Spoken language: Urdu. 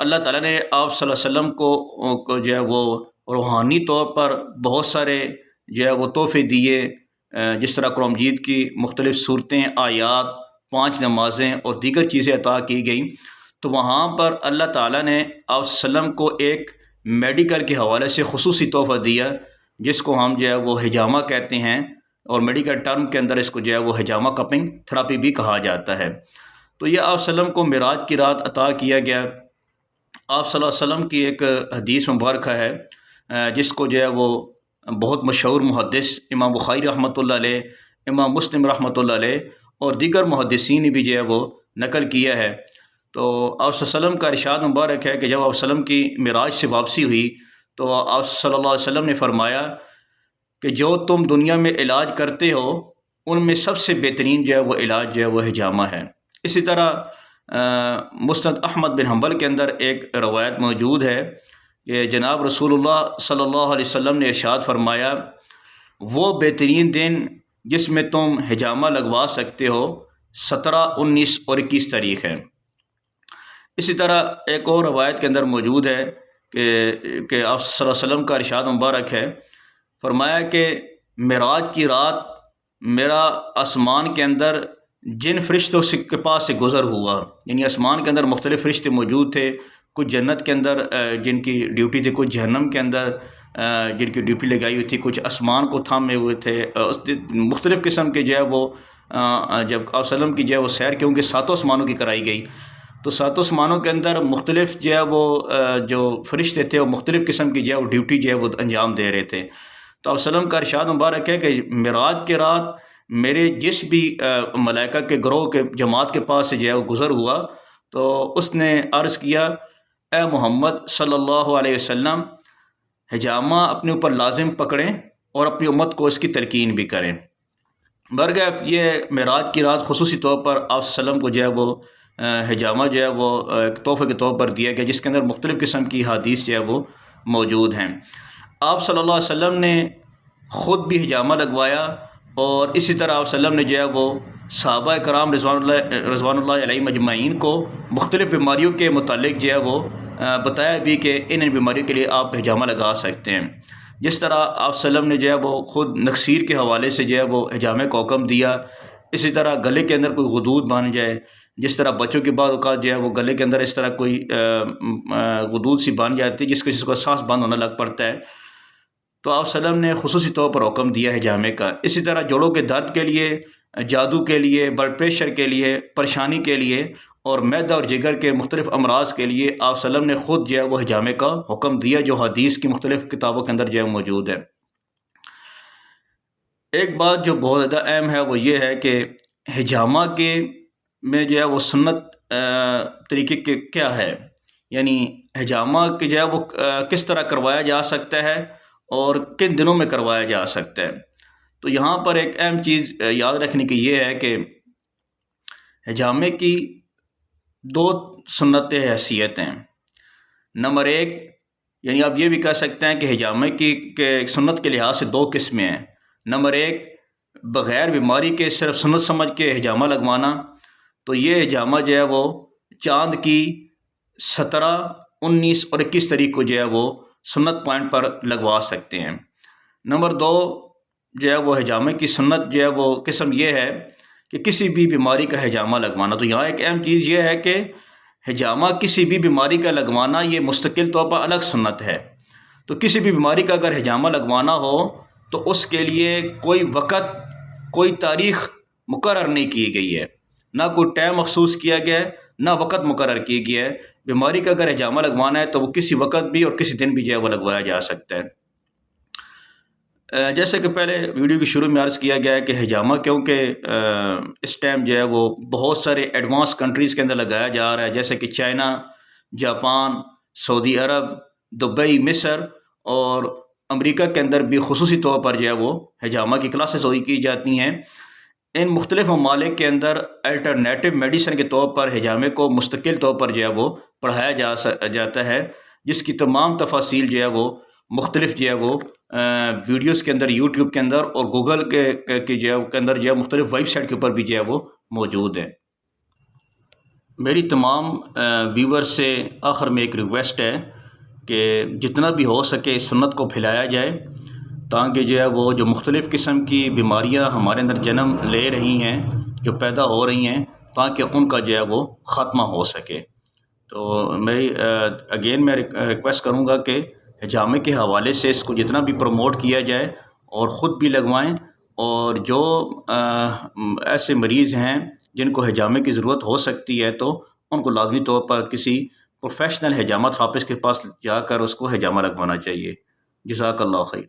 اللہ تعالیٰ نے آپ صلی اللہ علیہ وسلم کو جو ہے وہ روحانی طور پر بہت سارے جو ہے وہ تحفے دیے، جس طرح قرآن مجید کی مختلف صورتیں، آیات، 5 نمازیں اور دیگر چیزیں عطا کی گئیں۔ تو وہاں پر اللہ تعالیٰ نے آپ صلی اللہ علیہ وسلم کو ایک میڈیکل کے حوالے سے خصوصی تحفہ دیا، جس کو ہم جو ہے وہ حجامہ کہتے ہیں، اور میڈیکل ٹرم کے اندر اس کو جو ہے وہ حجامہ کپنگ تھراپی بھی کہا جاتا ہے۔ تو یہ آپ صلی اللہ علیہ وسلم کو معراج کی رات عطا کیا گیا۔ آپ صلی اللہ علیہ وسلم کی ایک حدیث مبارکہ ہے، جس کو جو ہے وہ بہت مشہور محدث امام بخاری رحمۃ اللہ علیہ، امام مسلم رحمۃ اللہ علیہ اور دیگر محدثین نے بھی جو ہے وہ نقل کیا ہے۔ تو آپ صلی اللہ علیہ وسلم کا ارشاد مبارک ہے کہ جب آپ صلی اللہ علیہ وسلم کی معراج سے واپسی ہوئی تو آپ صلی اللہ علیہ وسلم نے فرمایا کہ جو تم دنیا میں علاج کرتے ہو ان میں سب سے بہترین جو ہے وہ علاج جو ہے وہ حجامہ ہے۔ اسی طرح مسند احمد بن حنبل کے اندر ایک روایت موجود ہے کہ جناب رسول اللہ صلی اللہ علیہ وسلم نے ارشاد فرمایا، وہ بہترین دن جس میں تم حجامہ لگوا سکتے ہو 17، 19 اور 21 تاریخ ہے۔ اسی طرح ایک اور روایت کے اندر موجود ہے کہ آپ صلی اللہ علیہ وسلم کا ارشاد مبارک ہے، فرمایا کہ معراج کی رات میرا آسمان کے اندر جن فرشتوں کے پاس سے گزر ہوا، یعنی آسمان کے اندر مختلف فرشتے موجود تھے، کچھ جنت کے اندر جن کی ڈیوٹی تھی، کچھ جہنم کے اندر جن کی ڈیوٹی لگائی ہوئی تھی، کچھ آسمان کو تھامے ہوئے تھے، مختلف قسم کے جو ہے وہ جب آپ وسلم کی جو ہے وہ سیر کیونکہ 7 آسمانوں کی کرائی گئی، تو 7 آسمانوں کے اندر مختلف جو ہے وہ جو فرشتے تھے وہ مختلف قسم کی جو ہے وہ ڈیوٹی جو ہے وہ انجام دے رہے تھے۔ تو آپ وسلم کا ارشاد مبارک ہے کہ معراج کے رات میرے جس بھی ملائکہ کے گروہ کے جماعت کے پاس سے جو ہے وہ گزر ہوا تو اس نے عرض کیا، اے محمد صلی اللہ علیہ وسلم، حجامہ اپنے اوپر لازم پکڑیں اور اپنی امت کو اس کی تلقین بھی کریں۔ برگہ یہ معراج کی رات خصوصی طور پر آپ صلی اللہ علیہ وسلم کو جو ہے وہ حجامہ جو ہے وہ ایک تحفے کے طور پر دیا گیا، جس کے اندر مختلف قسم کی حدیث جو ہے وہ موجود ہیں۔ آپ صلی اللہ علیہ وسلم نے خود بھی حجامہ لگوایا، اور اسی طرح آپ صلی اللہ علیہ وسلم نے جو ہے وہ صحابہ کرام رضوان اللہ علیہ مجمعین کو مختلف بیماریوں کے متعلق جو ہے وہ بتایا بھی کہ ان بیماریوں کے لیے آپ حجامہ لگا سکتے ہیں۔ جس طرح آپ صلی اللہ علیہ وسلم نے جو ہے وہ خود نکسیر کے حوالے سے جو ہے وہ حجامے کو حکم دیا۔ اسی طرح گلے کے اندر کوئی غدود بن جائے، جس طرح بچوں کے بعد اوقات جو ہے وہ گلے کے اندر اس طرح کوئی غدود سی بن جاتی ہے جس کو سانس بند ہونا لگ پڑتا ہے، تو آپ صلی اللہ علیہ وسلم نے خصوصی طور پر حکم دیا حجامے کا۔ اسی طرح جوڑوں کے درد کے لیے، جادو کے لیے، بلڈ پریشر کے لیے، پریشانی کے لیے اور معدہ اور جگر کے مختلف امراض کے لیے آپ صلی اللہ علیہ وسلم نے خود جو ہے وہ حجامے کا حکم دیا، جو حدیث کی مختلف کتابوں کے اندر جو ہے موجود ہے۔ ایک بات جو بہت زیادہ اہم ہے وہ یہ ہے کہ حجامہ کے میں جو ہے وہ سنت طریقے کے کیا ہے، یعنی حجامہ کے جو ہے وہ کس طرح کروایا جا سکتا ہے اور کن دنوں میں کروایا جا سکتا ہے۔ تو یہاں پر ایک اہم چیز یاد رکھنے کی یہ ہے کہ حجامے کی 2 سنت حیثیت ہیں۔ نمبر 1، یعنی آپ یہ بھی کہہ سکتے ہیں کہ حجامے کی سنت کے لحاظ سے 2 قسمیں ہیں۔ نمبر 1، بغیر بیماری کے صرف سنت سمجھ کے حجامہ لگوانا، تو یہ حجامہ جو ہے وہ چاند کی 17، 19 اور 21 تاریخ کو جو ہے وہ سنت پوائنٹ پر لگوا سکتے ہیں۔ نمبر 2 جو ہے وہ حجامے کی سنت جو ہے وہ قسم یہ ہے کہ کسی بھی بیماری کا حجامہ لگوانا۔ تو یہاں ایک اہم چیز یہ ہے کہ حجامہ کسی بھی بیماری کا لگوانا یہ مستقل طور پر الگ سنت ہے۔ تو کسی بھی بیماری کا اگر حجامہ لگوانا ہو تو اس کے لیے کوئی وقت، کوئی تاریخ مقرر نہیں کی گئی ہے، نہ کوئی ٹائم مخصوص کیا گیا ہے، نہ وقت مقرر کیا گیا ہے۔ بیماری کا اگر حجامہ لگوانا ہے تو وہ کسی وقت بھی اور کسی دن بھی جو ہے وہ لگوایا جا سکتا ہے۔ جیسے کہ پہلے ویڈیو کے شروع میں عرض کیا گیا ہے کہ حجامہ کیونکہ اس ٹائم جو ہے وہ بہت سارے ایڈوانس کنٹریز کے اندر لگایا جا رہا ہے، جیسے کہ چائنا، جاپان، سعودی عرب، دبئی، مصر اور امریکہ کے اندر بھی خصوصی طور پر جو ہے وہ حجامہ کی کلاسز کی جاتی ہیں۔ ان مختلف ممالک کے اندر الٹرنیٹو میڈیسن کے طور پر حجامے کو مستقل طور پر جو ہے وہ پڑھایا جاتا ہے، جس کی تمام تفاصیل جو ہے وہ مختلف جو ہے وہ ویڈیوز کے اندر، یوٹیوب کے اندر اور گوگل کے جو ہے کے اندر جو ہے مختلف ویب سائٹ کے اوپر بھی جو ہے وہ موجود ہیں۔ میری تمام ویور سے آخر میں ایک ریکویسٹ ہے کہ جتنا بھی ہو سکے اس سنت کو پھیلایا جائے، تاکہ جو ہے وہ جو مختلف قسم کی بیماریاں ہمارے اندر جنم لے رہی ہیں، جو پیدا ہو رہی ہیں، تاکہ ان کا جو ہے وہ خاتمہ ہو سکے۔ تو میں اگین میں ریکویسٹ کروں گا کہ حجامے کے حوالے سے اس کو جتنا بھی پروموٹ کیا جائے اور خود بھی لگوائیں، اور جو ایسے مریض ہیں جن کو حجامے کی ضرورت ہو سکتی ہے تو ان کو لازمی طور پر کسی پروفیشنل حجامہ تھراپسٹ کے پاس جا کر اس کو حجامہ لگوانا چاہیے۔ جزاک اللہ خیر۔